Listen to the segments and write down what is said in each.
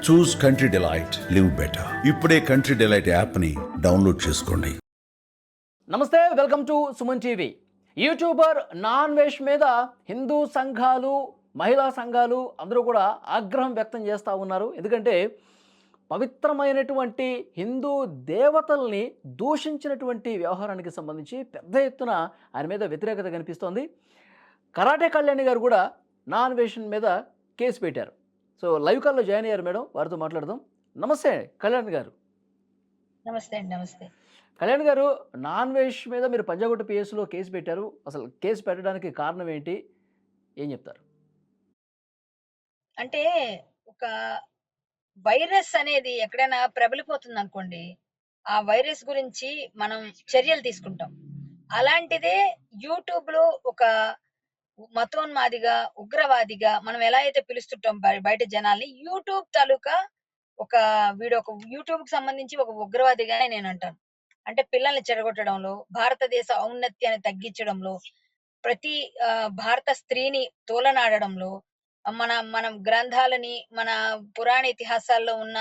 చూస్ country delight, live better. ఇప్పుడే country delight యాప్ని download చేసుకోండి. నమస్తే, welcome to Suman TV. YouTuber non veg మీద హిందూ సంఘాలు, మహిళా సంఘాలు అందరూ కూడా ఆగ్రహం వ్యక్తం చేస్తూ ఉన్నారు. ఎందుకంటే పవిత్రమైనటువంటి హిందూ దేవతల్ని దూషించినటువంటి వ్యవహారానికి సంబంధించి పెద్ద ఎత్తున ఆయన మీద వ్యతిరేకత కనిపిస్తోంది. కరాటే కళ్యాణి గారు కూడా నాన్ వెజ్ మీద కేసు పెట్టారు. సో లైవ్ కాల్లో జాయిన్ అయ్యారు మేడం, వారితో మాట్లాడదాం. నమస్తే కళ్యాణ్ గారు. నమస్తే అండి. నమస్తే. కళ్యాణ్ గారు, నాన్ వెజ్ మీద మీరు పంజాగుట్ట పిఎస్లో కేసు పెట్టారు. అసలు కేసు పెట్టడానికి కారణం ఏంటి, ఏం చెప్తారు? అంటే ఒక వైరస్ అనేది ఎక్కడైనా ప్రబలిపోతుంది అనుకోండి, ఆ వైరస్ గురించి మనం చర్యలు తీసుకుంటాం. అలాంటిదే యూట్యూబ్ లో ఒక మతోన్మాదిగా, ఉగ్రవాదిగా మనం ఎలా అయితే పిలుస్తుంటాం బయట జనాల్ని, యూట్యూబ్ తాలూకా ఒక ఒక యూట్యూబ్ కి సంబంధించి ఒక ఉగ్రవాదిగానే నేను అంటాను. అంటే పిల్లల్ని చెడగొట్టడంలో, భారతదేశ ఔన్నత్యాన్ని తగ్గించడంలో, ప్రతి భారత స్త్రీని తోలనాడడంలో, మనం గ్రంథాలని, మన పురాణ ఇతిహాసాల్లో ఉన్న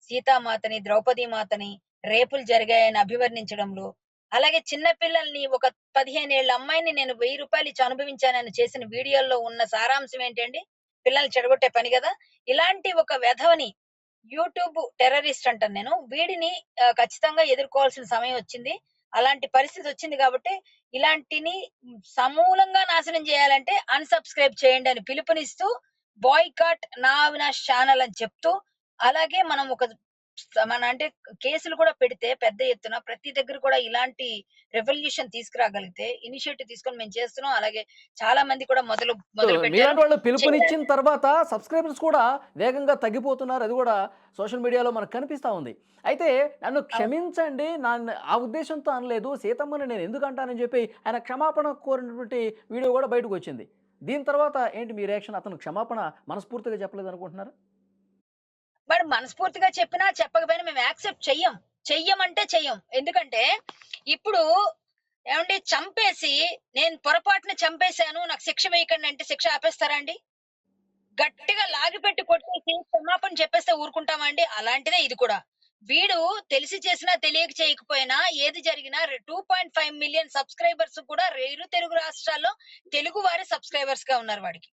సీతామాతని, ద్రౌపది మాతని రేపులు జరిగాయని అభివర్ణించడంలో, అలాగే చిన్న పిల్లల్ని, ఒక 15 ఏళ్ల అమ్మాయిని నేను 1000 రూపాయలు ఇచ్చి అనుభవించానని చేసిన వీడియోల్లో ఉన్న సారాంశం ఏంటండి? పిల్లల్ని చెడగొట్టే పని కదా. ఇలాంటి ఒక వెధవని యూట్యూబ్ టెర్రరిస్ట్ అంటాను నేను. వీడిని ఖచ్చితంగా ఎదుర్కోవాల్సిన సమయం వచ్చింది. అలాంటి పరిస్థితి వచ్చింది కాబట్టి ఇలాంటిని సమూలంగా నాశనం చేయాలంటే అన్‌సబ్‌స్క్రైబ్ చేయండి అని పిలుపునిస్తూ, బాయ్‌కాట్ నా అవినాష్ ఛానల్ అని చెప్తూ, అలాగే మనం అంటే కేసులు కూడా పెడితే పెద్ద ఎత్తున ప్రతి దగ్గర కూడా ఇలాంటి రెవల్యూషన్ తీసుకురాగలిగితే, ఇనిషియేటివ్ తీసుకొని మేము చేస్తున్నాం. అలాగే చాలా మంది కూడా మొదలు పెట్టారు. మీలాంటి వాళ్ళు పిలుపునిచ్చిన తర్వాత సబ్స్క్రైబర్స్ కూడా వేగంగా తగ్గిపోతున్నారు. అది కూడా సోషల్ మీడియాలో మనకు కనిపిస్తూ ఉంది. అయితే నన్ను క్షమించండి, ఆ ఉద్దేశంతో అనలేదు, సీతమ్మని నేను ఎందుకు అంటానని చెప్పి ఆయన క్షమాపణ కోరినటువంటి వీడియో కూడా బయటకు వచ్చింది. దీని తర్వాత ఏంటి మీ రియాక్షన్? అతను క్షమాపణ మనస్ఫూర్తిగా చెప్పలేదు అనుకుంటున్నారా? వాడు మనస్ఫూర్తిగా చెప్పినా చెప్పకపోయినా మేము యాక్సెప్ట్ చెయ్యమంటే చెయ్యం. ఎందుకంటే ఇప్పుడు ఏమండి, చంపేసి నేను పొరపాటున చంపేశాను, నాకు శిక్ష వేయకండి అంటే శిక్ష ఆపేస్తారా అండి? గట్టిగా లాగిపెట్టి కొట్టేసి క్షమాపణ చెప్పేస్తే ఊరుకుంటామా అండి? అలాంటిదే ఇది కూడా. వీడు తెలిసి చేసినా తెలియక చేయకపోయినా ఏది జరిగినా 2.5 మిలియన్ సబ్స్క్రైబర్స్ కూడా ఇరు తెలుగు రాష్ట్రాల్లో తెలుగు వారి సబ్స్క్రైబర్స్ గా ఉన్నారు వాడికి.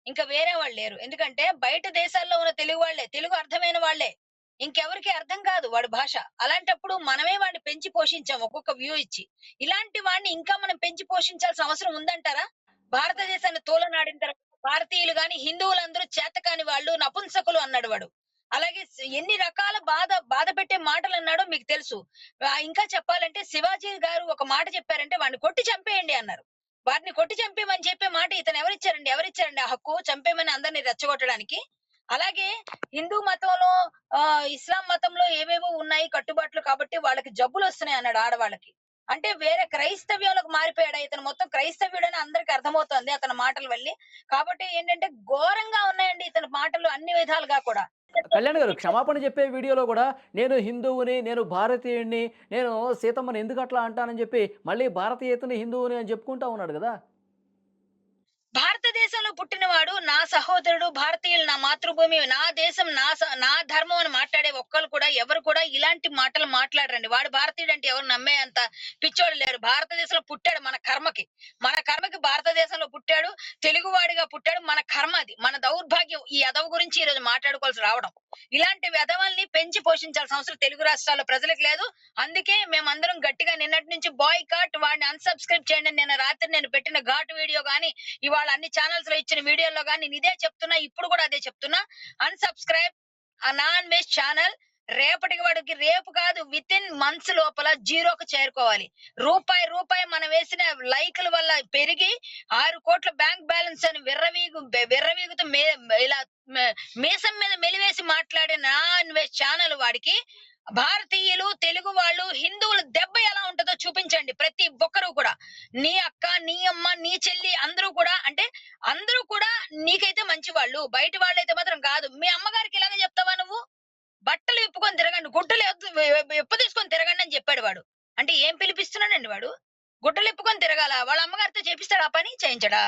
ఇంకా వేరే వాళ్ళు లేరు. ఎందుకంటే బయట దేశాల్లో ఉన్న తెలుగు వాళ్ళే, తెలుగు అర్థమైన వాళ్ళే. ఇంకెవరికి అర్థం కాదు వాడి భాష. అలాంటప్పుడు మనమే వాడిని పెంచి పోషించాం ఒక్కొక్క వ్యూ ఇచ్చి. ఇలాంటి వాడిని ఇంకా మనం పెంచి పోషించాల్సిన అవసరం ఉందంటారా? భారతదేశాన్ని తోలనాడిన తర్వాత భారతీయులు గాని, హిందువులందరూ చేతకాని వాళ్ళు, నపుంసకులు అన్నాడు వాడు. అలాగే ఎన్ని రకాల బాధ పెట్టే మాటలు అన్నాడో మీకు తెలుసు. ఇంకా చెప్పాలంటే శివాజీ గారు ఒక మాట చెప్పారంటే వాడిని కొట్టి చంపేయండి అన్నారు. వారిని కొట్టి చంపేమని చెప్పే మాట ఇతను ఎవరిచ్చారండి ఆ హక్కు చంపేమని అందరినీ రెచ్చగొట్టడానికి? అలాగే హిందూ మతంలో, ఇస్లాం మతంలో ఏవేవో ఉన్నాయి కట్టుబాట్లు, కాబట్టి వాళ్ళకి జబ్బులు వస్తున్నాయి అన్నాడు ఆడవాళ్ళకి. అంటే వేరే క్రైస్తవ్యంలోకి మారిపోయాడు ఇతను. మొత్తం క్రైస్తవ్యుడని అందరికి అర్థమవుతుంది అతని మాటలు వల్లి. కాబట్టి ఏంటంటే ఘోరంగా ఉన్నాయండి ఇతని మాటలు అన్ని విధాలుగా కూడా. కళ్యాణ్ గారు, క్షమాపణ చెప్పే వీడియోలో కూడా నేను హిందువుని, నేను భారతీయుడిని, నేను సీతమ్మని ఎందుకు అట్లా అంటానని చెప్పి మళ్ళీ భారతీయతని, హిందువుని అని చెప్పుకుంటా ఉన్నాడు కదా. భారతదేశంలో పుట్టినవాడు, నా సహోదరుడు, భారతీయులు నా మాతృభూమి, నా దేశం, నా ధర్మం అని మాట్లాడే ఒక్కరు కూడా ఎవరు కూడా ఇలాంటి మాటలు మాట్లాడరండి. వాడు భారతీయుడు అంటే ఎవరు నమ్మే అంత పిచ్చోడు లేరు. భారతదేశంలో పుట్టాడు, మన కర్మకి భారతదేశంలో పుట్టాడు, తెలుగువాడిగా పుట్టాడు. మన కర్మ అది, మన దౌర్భాగ్యం. ఈ ఎదవ గురించి ఈ రోజు మాట్లాడుకోవాల్సి రావడం. ఇలాంటి వెధవల్ని పెంచి పోషించాల్సిన అవసరం తెలుగు రాష్ట్రాల ప్రజలకు లేదు. అందుకే మేమందరం గట్టిగా నిన్నటి నుంచి బాయ్‌కాట్, వాడిని అన్‌సబ్‌స్క్రైబ్ చేయండి. నిన్న రాత్రి నేను పెట్టిన ఘాటు వీడియో గాని, ఇవాళ అన్ని ఛానల్స్ లో ఇచ్చిన వీడియోలో గాని నేను ఇదే చెప్తున్నా, ఇప్పుడు కూడా అదే చెప్తున్నా. అన్‌సబ్‌స్క్రైబ్ ఆ నాన్ వెజ్ ఛానల్. రేపటికి వాడికి, రేపు కాదు, విత్ ఇన్ మంత్స్ లోపల జీరోకి చేరుకోవాలి. రూపాయి మనం వేసిన లైకుల వల్ల పెరిగి 6 కోట్ల బ్యాంక్ బ్యాలెన్స్ అని విర్రవీగుతూ ఇలా మీసం మీద మెలివేసి మాట్లాడే నాన్ వెజ్ ఛానల్ వాడికి భారతీయులు, తెలుగు వాళ్ళు, హిందువులు దెబ్బ ఎలా ఉంటుందో చూపించండి ప్రతి ఒక్కరు కూడా. నీ అక్క, నీ అమ్మ, నీ చెల్లి అందరూ కూడా, అంటే అందరూ కూడా నీకైతే మంచి వాళ్ళు, బయట వాళ్ళైతే మాత్రం కాదు. మీ అమ్మగారికి ఇలాగే చెప్తావా నువ్వు? బట్టలు విప్పుకొని తిరగండి, గుడ్డలు ఎప్పు తీసుకొని తిరగండి అని చెప్పాడు వాడు. అంటే ఏం పిలిపిస్తున్నాడండి వాడు? గుడ్డలు ఎప్పుకొని తిరగాల? వాళ్ళ అమ్మగారితో చేపిస్తాడు ఆ పని? చేయించడా?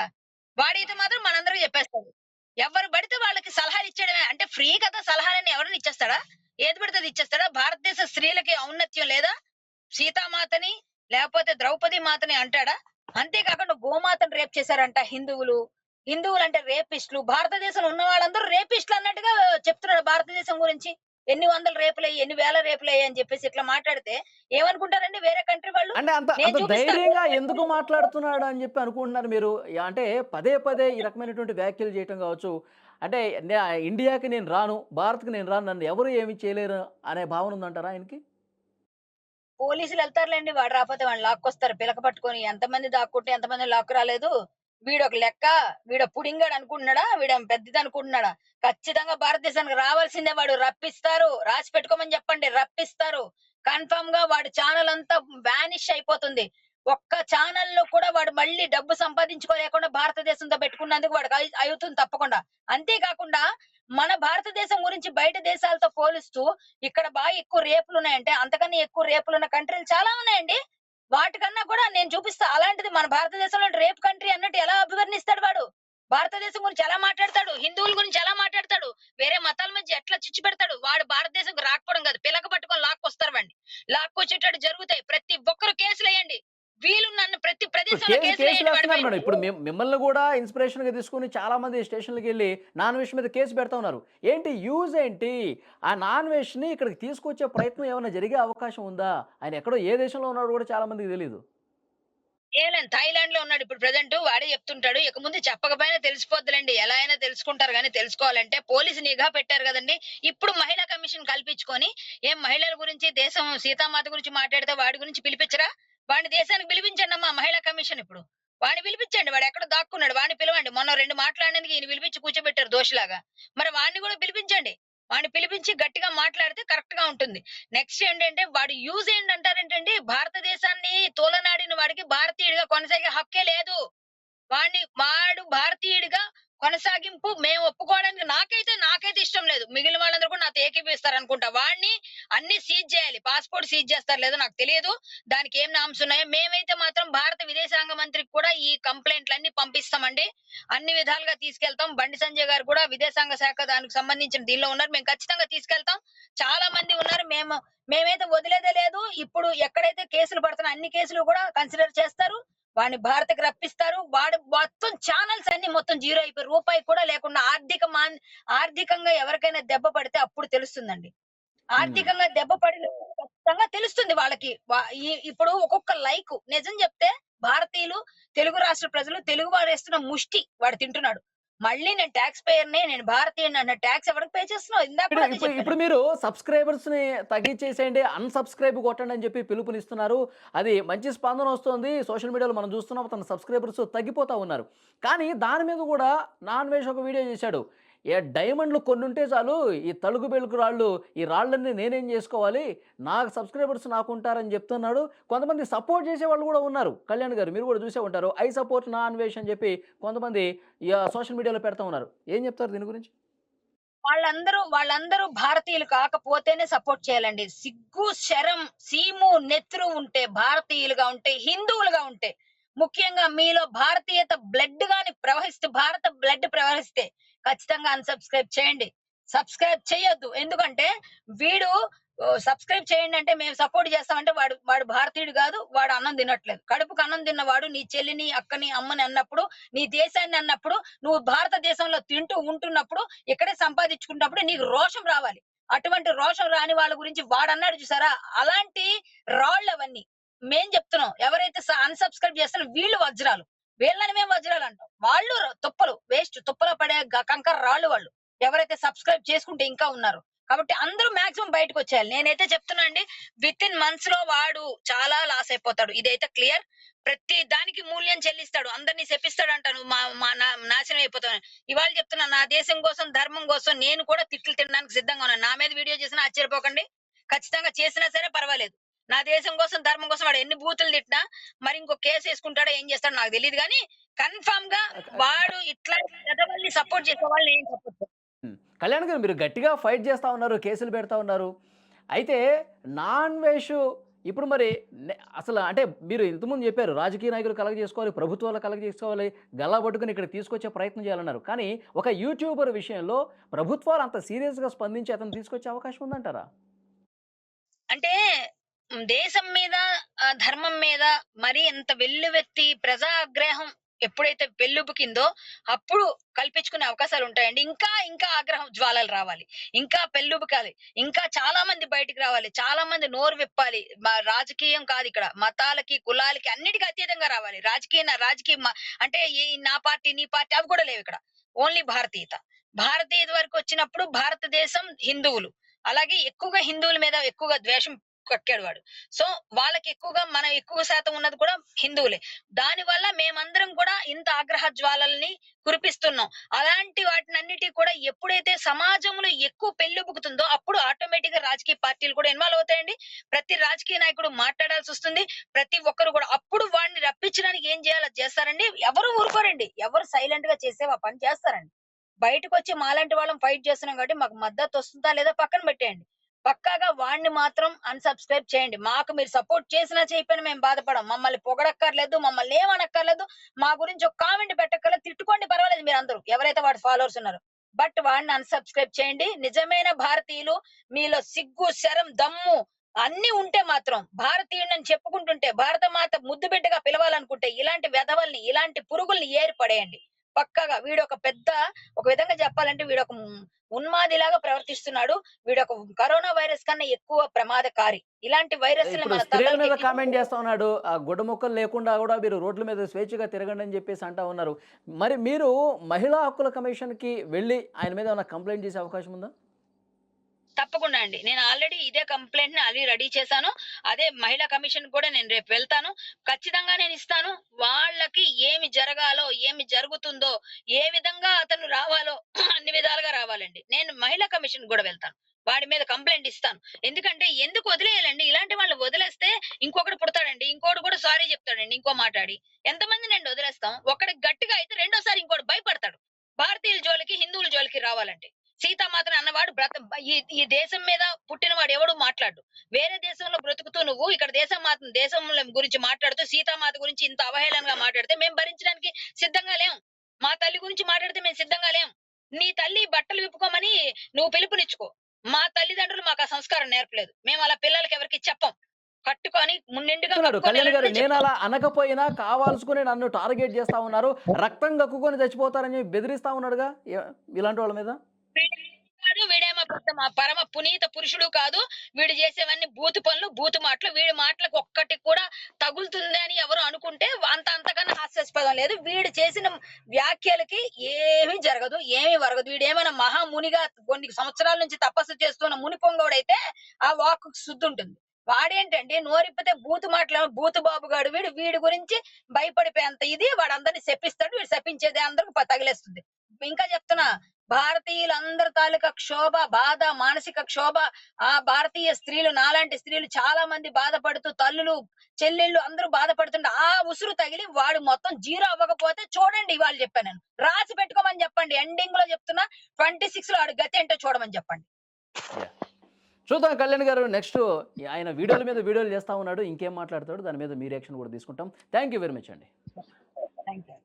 వాడైతే మాత్రం మనందరికి చెప్పేస్తాడు. ఎవరు పడితే వాళ్ళకి సలహాలు ఇచ్చేయడమే. అంటే ఫ్రీ కదా సలహాలని ఎవరిని ఇచ్చేస్తాడా? ఏది పడితే అది ఇచ్చేస్తాడా? భారతదేశ స్త్రీలకి ఔన్నత్యం లేదా? సీతామాతని లేకపోతే ద్రౌపది మాతని అంటాడా? అంతే కాకుండా గోమాతను రేప్ చేశారంట హిందువులు. హిందువులంటే రేపిస్టులు. భారతదేశంలో ఉన్న వాళ్ళందరూ రేపిస్టులు అన్నట్టుగా చెప్తున్నాడు భారతదేశం గురించి. ఎన్ని వందల రేపులయ్యి, ఎన్ని వేల రేపులయ్యి అని చెప్పేసి ఇట్లా మాట్లాడితే ఏమనుకుంటారండి వేరే కంట్రీ వాళ్ళు? అంటే అంత నేను అంత చూపిస్తా ధైర్యంగా ఎందుకు మాట్లాడుతున్నాడు అని చెప్పి అనుకుంటున్నారు మీరు? అంటే పదే పదే ఈ రకమైనటువంటి వ్యాఖ్యలు చేయటం కావచ్చు. అంటే ఇండియాకి నేను రాను, భారత్‌కి నేను రాను, నన్ను ఎవరు ఏమి చేయలేరు అనే భావన ఉందంటారా ఆయనకి? పోలీసులు ఎళ్తారులెండి. వాడు రాపోతే వాడిని లాక్కొస్తారు పిలక పట్టుకొని. ఎంతమంది దాక్కుంటే ఎంతమందిని లాక్కు రాలేదు. వీడొక లెక్క, వీడో పుడింగాడు అనుకుంటున్నాడా? వీడేం పెద్దదనుకుంటున్నాడా? ఖచ్చితంగా భారతదేశానికి రావాల్సిందే వాడు. రప్పిస్తారు. రాసి పెట్టుకోమని చెప్పండి. రప్పిస్తారు. కన్ఫర్మ్‌గా వాడి ఛానెల్ అంతా వానిష్ అయిపోతుంది. ఒక్క ఛానెల్‌లో కూడా వాడు మళ్ళీ డబ్బు సంపాదించుకోలేకుండా భారతదేశంతో పెట్టుకున్నందుకు వాడికి అవుతుంది తప్పకుండా. అంతే కాకుండా మన భారతదేశం గురించి బయట దేశాలతో పోలుస్తూ ఇక్కడ బాగా ఎక్కువ రేపులున్నాయంటే, అంతకన్నా ఎక్కువ రేపులున్న కంట్రీలు చాలా ఉన్నాయండి. వాటికన్నా కూడా నేను చూపిస్తా. అలాంటిది మన భారతదేశంలో రేప్ కంట్రీ అన్నట్టు ఎలా అభివర్ణిస్తాడు వాడు? భారతదేశం గురించి ఎలా మాట్లాడతాడు? హిందువుల గురించి ఎలా మాట్లాడతాడు? వేరే మతాల మధ్య ఎట్లా చిచ్చు పెడతాడు? వాడు భారతదేశంకి రాకపోవడం కాదు. పిలక పట్టుకొని లాక్కొస్తారు వాడిని. లాక్కొచ్చేటట్టు జరుగుతాయి. ప్రతి ఒక్కరు కేసులేయండి. వీలున్నన్ని ప్రతి ఇప్పుడు ప్రదేశంలో కేసులేయండి వాడి కేసులేస్తున్నారు పైన. మేడం. ఇప్పుడు మిమ్మల్ని గూడా ఇన్‌స్పిరేషన్‌గా తీసుకొని చాలామంది స్టేషన్‌లకెళ్ళి నాన్ వెజ్ మీద కేసు పెడతా ఉన్నారు. ఏంటి యూజ్ ఏంటి? ఆ నాన్ వెజ్‌ని ఇక్కడికి తీసుకొచ్చే ప్రయత్నం ఏమన్నా జరిగే అవకాశం ఉందా? ఆయన ఎక్కడో ఏ దేశంలో ఉన్నాడో గూడా చాలా మందికి తెలీదు. ఏలేం థాయిలాండ్ లో ఉన్నాడు ఇప్పుడు ప్రెజెంట్ వాడే చెప్తుంటాడు. ఇక ముందు చెప్పకపోయినా తెలిసిపోద్దులేండి. ఎలా అయినా తెలుసుకుంటారు గానీ తెలుసుకోవాలంటే పోలీసు నిఘా పెట్టారు గదండీ! ఇప్పుడు మహిళా కమిషన్ కల్పించుకొని ఏం మహిళల గురించి దేశం సీతామాత గురించి మాట్లాడితే వాడి గురించి పిలిపించరా? వాడిని దేశానికి పిలిపించండమ్మా మహిళా కమిషన్ ఇప్పుడు. వాడిని పిలిపించండి. వాడెక్కడో దాక్కున్నాడు. వాడిని పిలవండి. మొన్న 2 మాట్లాడినందుకు ఈయన పిలిపించి కూర్చోబెట్టారు దోషిలాగా. మరి వాడిని గూడా పిలిపించండి. వాడిని పిలిపించి గట్టిగా మాట్లాడితే కరెక్ట్ గా ఉంటుంది. నెక్స్ట్ ఏంటంటే వాడి యూజ్ ఏంటంటారేంటండి? భారతదేశాన్ని తోలనాడిన వాడికి భారతీయుడిగా కొనసాగే హక్కే లేదు. వాడు భారతీయుడిగా కొనసాగింపు మేము ఒప్పుకోవడానికి నాకైతే ఇష్టం లేదు. మిగిలిన వాళ్ళందరూ కూడా నాతో ఏకీభవిస్తారనుకుంటా. వాడిని అన్ని సీజ్ చేయాలి. పాస్‌పోర్ట్ సీజ్ చేస్తారో లేదో నాకు తెలియదు. దానికి ఏం నార్మ్స్ ఉన్నాయో. మేమైతే మాత్రం భారత విదేశాంగ మంత్రికి కూడా ఈ కంప్లెయింట్‌లన్నీ పంపిస్తామండి. అన్ని విధాలుగా తీసుకెళ్తాం. బండి సంజయ్ గారు కూడా విదేశాంగ శాఖ దానికి సంబంధించిన దీనిలో ఉన్నారు. మేము ఖచ్చితంగా తీసుకెళ్తాం. చాలా మంది ఉన్నారు. మేమైతే వదిలేదే లేదు. ఇప్పుడు ఎక్కడైతే కేసులు పడుతున్నాయో అన్ని కేసులు కూడా కన్సిడర్ చేస్తారు. వాడిని భారత్‌కి రప్పిస్తారు. వాడు మొత్తం ఛానెల్స్ అన్నీ మొత్తం జీరో అయిపోయి రూపాయి కూడా లేకుండా ఆర్థికంగా ఎవరికైనా దెబ్బ పడితే అప్పుడు తెలుస్తుందండి. హ్మ్. ఆర్థికంగా దెబ్బ పడినప్పుడు ఖచ్చితంగా తెలుస్తుంది వాళ్ళకి. ఇప్పుడు ఒక్కొక్క లైకు నిజం చెప్తే భారతీయులు, తెలుగు రాష్ట్ర ప్రజలు తెలుగు వాడేస్తున్న ముష్టి వాడు తింటున్నాడు. మళ్ళీ నేను టాక్స్ పేయర్‌ని, నేను భారతీయుడిని అన్న టాక్స్ ఎవరికి పే చేస్తున్నావు? ఇందాక ఇప్పుడు కూడా అదే ఇప్పుడు చెప్పాను. ఇప్పుడు మీరు సబ్‌స్క్రైబర్స్‌ని తగ్గించేసేయండి. అన్‌సబ్‌స్క్రైబ్ కొట్టండి అని చెప్పి పిలుపునిస్తున్నారు. అది మంచి స్పందన వస్తుంది. సోషల్ మీడియాలో మనం చూస్తున్నాం. తన సబ్‌స్క్రైబర్స్ తగ్గిపోతా ఉన్నారు. కానీ దాని మీద కూడా నాన్ వెజ్ ఒక వీడియో చేశాడు. డైమండ్‌లు కొన్నుంటే చాలు ఈ తళుకు బెళుకు రాళ్ళు, ఈ రాళ్ళన్నీ నేనేం చేసుకోవాలి? నాకు సబ్‌స్క్రైబర్స్ నాకుంటారని చెప్తున్నాడు. కొంతమంది సపోర్ట్ చేసేవాళ్ళు కూడా ఉన్నారు. కళ్యాణ్ గారు మీరు కూడా చూసే ఉంటారు. ఐ సపోర్ట్ నాన్ వెజ్ అని చెప్పి కొంతమంది సోషల్ మీడియాలో పెడతా ఉన్నారు. ఏం చెప్తారు దీని గురించి? వాళ్ళందరూ భారతీయులు కాకపోతేనే సపోర్ట్ చేయాలండి. సిగ్గు, శరం, సీము, నెత్తురు ఉంటే, భారతీయులుగా ఉంటే, హిందువులుగా ఉంటే, ముఖ్యంగా మీలో భారతీయత బ్లడ్ గాని ప్రవహిస్తే, భారత బ్లడ్ ప్రవహిస్తే ఖచ్చితంగా అన్‌సబ్‌స్క్రైబ్ చేయండి. సబ్‌స్క్రైబ్ చేయొద్దు. ఎందుకంటే వీడు సబ్‌స్క్రైబ్ చేయండి అంటే మేము సపోర్ట్ చేస్తామంటే వాడు వాడు భారతీయుడు గాదు. వాడు అన్నం తినట్లేదు. కడుపుకి అన్నం తిన్నవాడు నీ చెల్లిని, అక్కని, అమ్మని అన్నప్పుడు, నీ దేశాన్ని అన్నప్పుడు, నువ్వు భారతదేశంలో తింటూ ఉంటున్నప్పుడు ఇక్కడే సంపాదించుకున్నప్పుడు నీకు రోషం రావాలి. అటువంటి రోషం రాని వాళ్ళ గురించి వాడన్నాడు చూసారా? అలాంటి రాళ్ళవన్నీ. మేం చెప్తున్నాం. ఎవరైతే అన్‌సబ్‌స్క్రైబ్ చేస్తారో వీళ్ళు వజ్రాలు. వీళ్ళని మేము వజ్రాలు అంటాం. వాళ్ళు తుప్పలు. వేస్ట్ తుప్పలో పడే కంకర రాళ్ళు వాళ్ళు. ఎవరైతే సబ్‌స్క్రైబ్ చేసుకుంటే ఇంకా ఉన్నారో. కాబట్టి అందరూ మాక్సిమం బయటకొచ్చేయాలి. నేనైతే చెప్తున్నా అండి. వితిన్ మంత్స్ లో వాడు చాలా లాస్ అయిపోతాడు. ఇదైతే క్లియర్. ప్రతి దానికి మూల్యం చెల్లిస్తాడు. అందరిని శపిస్తాడంటాను. మా మా నా నాశనం అయిపోతామని. ఇవాళ చెప్తున్నా నా దేశం కోసం, ధర్మం కోసం నేను కూడా తిట్లు తినడానికి సిద్ధంగా ఉన్నాను. నా మీద వీడియో చేసినా ఆశ్చర్యపోకండి. ఖచ్చితంగా చేసినా సరే పర్వాలేదు. నా దేశం కోసం, ధర్మం కోసం వాడు ఎన్ని బూతులు తిట్టినా మరి ఇంకో కేసు వేసుకుంటాడో ఏం చేస్తాడో నాకు తెలీదు గానీ కన్ఫర్మ్ గా వాడు ఇట్లాంటి ఎదవల్ని సపోర్ట్ చేసే వాళ్ళని నేను సపోర్ట్ చేయను. హ్మ్. కళ్యాణ్ గారు మీరు గట్టిగా ఫైట్ చేస్తా ఉన్నారు. కేసులు పెడతా ఉన్నారు. అయితే నాన్ వెజ్ ఇప్పుడు మరి అసలు అంటే మీరు ఇంతకుముందు చెప్పారు రాజకీయ నాయకులు కలెక్ట్ చేసుకోవాలి, ప్రభుత్వాలు కలెక్ట్ చేసుకోవాలి, గల్లా పట్టుకుని ఇక్కడ తీసుకొచ్చే ప్రయత్నం చేయాలన్నారు. కానీ ఒక యూట్యూబర్ విషయంలో ప్రభుత్వాలు అంత సీరియస్‌గా స్పందించి అతన్ని తీసుకొచ్చే అవకాశం ఉందంటారా? అంటే దేశం మీద ధర్మం మీద మరీ ఎంత వెల్లువెత్తి ప్రజా ఆగ్రహం ఎప్పుడైతే పెల్లుబుకిందో అప్పుడు కల్పించుకునే అవకాశాలు ఉంటాయండి. ఇంకా ఇంకా ఆగ్రహం జ్వాలలు రావాలి. ఇంకా పెల్లుబుకాలి. ఇంకా చాలా మంది బయటికి రావాలి. చాలా మంది నోరు విప్పాలి. రాజకీయం కాదు ఇక్కడ. మతాలకి, కులాలకి అన్నిటికి అతీతంగా రావాలి. అంటే నా పార్టీ, నీ పార్టీ అవి కూడా లేవు ఇక్కడ. ఓన్లీ భారతీయత. భారతీయత వరకు వచ్చినప్పుడు భారతదేశం హిందువులు. అలాగే ఎక్కువగా హిందువుల మీద ఎక్కువగా ద్వేషం కక్కాడు వాడు. సో వాళ్ళకి ఎక్కువగా మనం ఎక్కువ శాతం ఉన్నది కూడా హిందువులే. దాని వల్ల మేమందరం కూడా ఇంత ఆగ్రహ జ్వాలల్ని కురిపిస్తున్నాం. అలాంటి వాటినన్నిటి కూడా ఎప్పుడైతే సమాజంలో ఎక్కువ పెళ్ళుబుకుతుందో అప్పుడు ఆటోమేటిక్ గా రాజకీయ పార్టీలు కూడా ఇన్వాల్వ్ అవుతాయండి. ప్రతి రాజకీయ నాయకుడు మాట్లాడాల్సి వస్తుంది. ప్రతి ఒక్కరు కూడా అప్పుడు వాడిని రప్పించడానికి ఏం చేయాలో అది చేస్తారండి. ఎవరు ఊరుకోరండి. ఎవరు సైలెంట్ గా చేసే ఆ పని చేస్తారండి. బయటకు వచ్చి మాలాంటి వాళ్ళం ఫైట్ చేస్తున్నాం కాబట్టి మాకు మద్దతు వస్తుందా లేదా పక్కన పెట్టేయండి. పక్కాగా వాడిని మాత్రం అన్‌సబ్‌స్క్రైబ్ చేయండి. మాకు మీరు సపోర్ట్ చేసినా చేయకపోయినా మేము బాధపడం. మమ్మల్ని పొగడక్కర్లేదు, మమ్మల్ని ఏమనక్కర్లేదు, మా గురించి ఒక కామెంట్ పెట్టక్కర్లేదు, తిట్టుకోండి పర్వాలేదు మీరందరూ. ఎవరైతే వాడి ఫాలోవర్స్ ఉన్నారో. బట్ వాడిని అన్‌సబ్‌స్క్రైబ్ చేయండి. నిజమైన భారతీయులు మీలో సిగ్గు, శరం, దమ్ము అన్నీ ఉంటే మాత్రం భారతీయుడిని చెప్పుకుంటుంటే భారతమాత ముద్దు బిడ్డగా పిలవాలనుకుంటే ఇలాంటి వెధవల్ని, ఇలాంటి పురుగుల్ని ఏరి పడేయండి. పక్కాగా ఒక విధంగా చెప్పాలంటే వీడొక ఉన్మాదిలాగా ప్రవర్తిస్తున్నాడు. వీడొక కరోనా వైరస్ కన్నా ఎక్కువ ప్రమాదకారి. ఇలాంటి వైరస్‌ని ఇప్పుడు మన స్త్రీల మీద తలలకెక్కి కామెంట్ చేస్తా ఉన్నాడు. ఆ గుడ్డముక్కలు లేకుండా కూడా మీరు రోడ్ల మీద స్వేచ్ఛగా తిరగండి అని చెప్పేసి అంటా ఉన్నారు. మరి మీరు మహిళా హక్కుల కమిషన్‌కి వెళ్లి ఆయన మీద ఏమైనా కంప్లెయింట్ చేసే అవకాశం ఉందా? తప్పకుండా అండి. నేను ఆల్రెడీ ఇదే కంప్లెయింట్‌ని రెడీ చేశాను. అదే మహిళా కమిషన్ కూడా నేను రేపు వెళ్తాను. ఖచ్చితంగా నేను ఇస్తాను. వాళ్ళకి ఏమి జరగాలో, ఏమి జరుగుతుందో, ఏ విధంగా అతను రావాలో అన్ని విధాలుగా రావాలండి. నేను మహిళా కమిషన్ కూడా వెళ్తాను. వాడి మీద కంప్లెయింట్ ఇస్తాను. ఎందుకంటే ఎందుకు వదిలేయాలండి? ఇలాంటి వాళ్ళని వదిలేస్తే ఇంకొకడు పుడతాడండి. ఇంకోడు కూడా సారీ చెప్తాడండి ఇంకో మాటాడి. ఎంతమందినండి వదిలేస్తాం? ఒకడికి గట్టిగా అయితే రెండోసారి ఇంకోడు భయపడతాడు. భారతీయుల జోలికి, హిందువుల జోలికి రావాలంటే. సీతామాతను అన్నవాడు ఈ దేశం మీద పుట్టినవాడు ఎవడు మాట్లాడు. వేరే దేశంలో బ్రతుకుతూ నువ్వు ఇక్కడ దేశం గురించి మాట్లాడుతూ సీతామాత గురించి ఇంత అవహేళనగా మాట్లాడితే మేము భరించడానికి సిద్ధంగా లేం. మా తల్లి గురించి మాట్లాడితే మేము సిద్ధంగా లేం. నీ తల్లి బట్టలు విప్పుకోమని నువ్వు పిలుపునిచ్చుకో. మా తల్లిదండ్రులు మాకు ఆ సంస్కారం నేర్పలేదు. మేము అలా పిల్లలకి ఎవరికి చెప్పం. కట్టుకొని నిండుగా చెప్తున్నాడు కప్పుకొని కళ్యాణ్ గారు. వెళ్ళండి నేను చెప్తాం. అలా అనకపోయినా కావాల్సుకుని నన్ను టార్గెట్ చేస్తా ఉన్నారు. రక్తం కక్కుకొని చచ్చిపోతారని చెప్పి బెదిరిస్తా ఉన్నాడుగా ఇలాంటి వాళ్ళ మీద. వీడేమో పెద్ద మా పరమ పునీత పురుషుడు కాదు. వీడు చేసేవన్నీ బూతు పనులు, బూతు మాటలు. వీడి మాటలకు ఒక్కటి కూడా తగులుతుంది అని ఎవరు అనుకుంటే అంతకన్నా హాస్యాస్పదం లేదు. వీడు చేసిన వ్యాఖ్యలకి ఏమీ జరగదు, ఏమీ వరగదు. వీడేమైనా మహామునిగా కొన్ని సంవత్సరాల నుంచి తపస్సు చేస్తున్న ముని పొంగవుడైతే ఆ వాక్కు శుద్ధుంటుంది. వాడేంటంటే నోరిప్పితే బూతు మాటలు, బూతు బాబుగాడు వీడు. వీడి గురించి భయపడిపోయేంత ఇది. వాడందరిని శపిస్తాడు. వీడు శపించేది అందరికి తగిలేస్తుంది. ఇంకా చెప్తున్నా, భారతీయులందరి తాలూకా క్షోభ, బాధ, మానసిక క్షోభ, ఆ భారతీయ స్త్రీలు నాలాంటి స్త్రీలు చాలా మంది బాధపడుతూ తల్లులు, చెల్లెళ్ళు అందరూ బాధపడుతుంటే ఆ ఉసురు తగిలి వాడు మొత్తం జీరో అవ్వకపోతే చూడండి. ఇవాళ చెప్పాను నేను. రాసి పెట్టుకోమని చెప్పండి. ఎండింగ్ లో చెప్తున్నా 26 లో ఆడు గతి ఏంటో చూడమని చెప్పండి. యాహ్! చూద్దాం కళ్యాణ్ గారు. నెక్స్ట్ ఆయన వీడియోల మీద వీడియోలు చేస్తా ఉన్నాడు. ఇంకేం మాట్లాడతాడో దాని మీద మీ రియాక్షన్ కూడా తీసుకుంటాం. థాంక్ యూ వెరీ మచ్ అండి. Thank you.